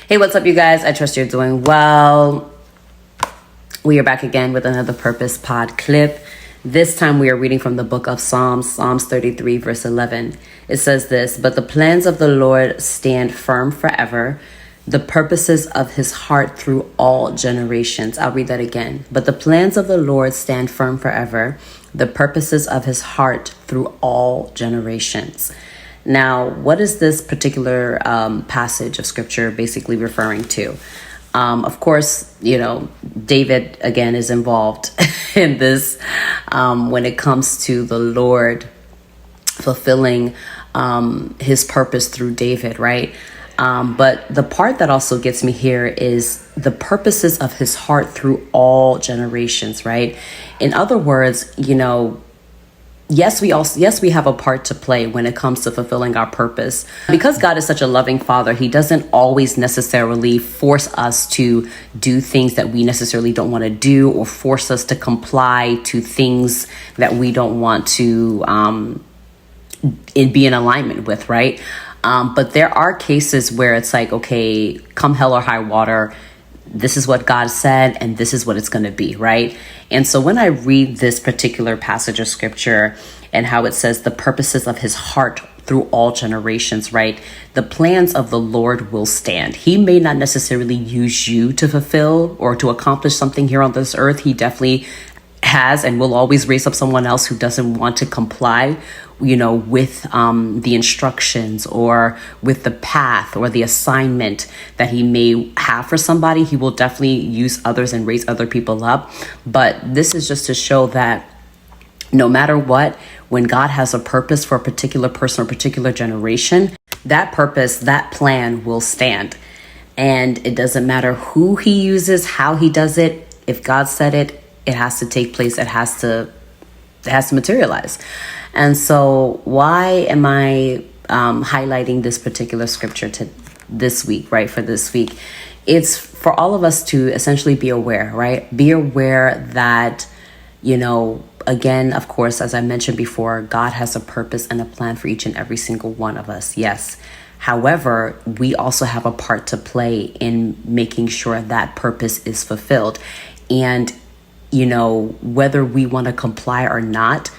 Hey, what's up, you guys? I trust you're doing well. We are back again with another Purpose Pod clip. This time we are reading from the book of Psalms 33, verse 11. It says this, "But the plans of the Lord stand firm forever, the purposes of his heart through all generations." I'll read that again. "But the plans of the Lord stand firm forever, the purposes of his heart through all generations." Now, what is this particular passage of scripture basically referring to? Of course, David, again, is involved in this when it comes to the Lord fulfilling his purpose through David, right? But the part that also gets me here is the purposes of his heart through all generations, right? In other words, yes, we have a part to play when it comes to fulfilling our purpose. Because God is such a loving Father, he doesn't always necessarily force us to do things that we necessarily don't want to do, or force us to comply to things that we don't want to be in alignment with, right? But there are cases where it's like, okay, come hell or high water, this is what God said, and this is what it's going to be, right? And so when I read this particular passage of scripture and how it says the purposes of his heart through all generations, right? The plans of the Lord will stand. He may not necessarily use you to fulfill or to accomplish something here on this earth. He definitely has and will always raise up someone else who doesn't want to comply, with the instructions or with the path or the assignment that he may have for somebody. He will definitely use others and raise other people up. But this is just to show that no matter what, when God has a purpose for a particular person or particular generation, that purpose, that plan will stand. And it doesn't matter who he uses, how he does it. If God said it, it has to take place. It has to materialize. And so why am I highlighting this particular scripture to this week, right? For this week, it's for all of us to essentially be aware, right? Be aware that, again, of course, as I mentioned before, God has a purpose and a plan for each and every single one of us. Yes. However, we also have a part to play in making sure that purpose is fulfilled. And whether we want to comply or not,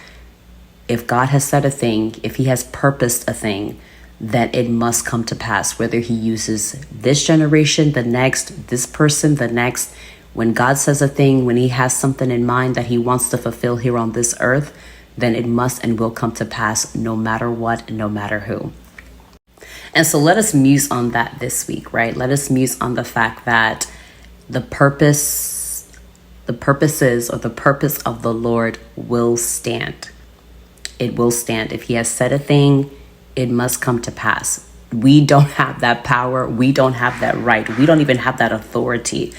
if God has said a thing, if he has purposed a thing, then it must come to pass, whether he uses this generation, the next, this person, the next. When God says a thing, when he has something in mind that he wants to fulfill here on this earth, then it must and will come to pass no matter what, no matter who. And so let us muse on that this week, right? Let us muse on the fact that the purposes or the purpose of the Lord will stand. It will stand. If he has said a thing, it must come to pass. We don't have that power. We don't have that right. We don't even have that authority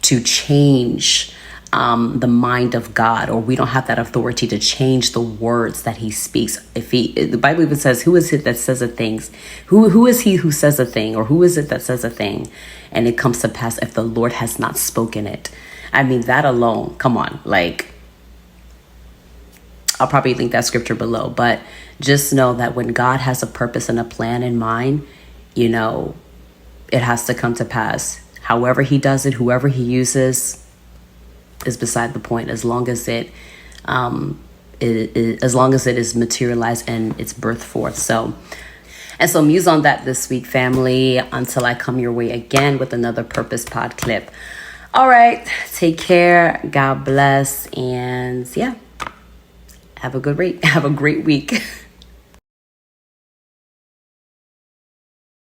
to change the mind of God, or we don't have that authority to change the words that he speaks. The Bible even says, who is it that says a thing? Who is he who says a thing, or who is it that says a thing? And it comes to pass if the Lord has not spoken it. I mean, that alone, come on, I'll probably link that scripture below, but just know that when God has a purpose and a plan in mind, it has to come to pass. However he does it, whoever he uses is beside the point, as long as it is materialized and it's birthed forth. So muse on that this week, family, until I come your way again with another Purpose Pod clip. All right, take care. God bless, and have a great week.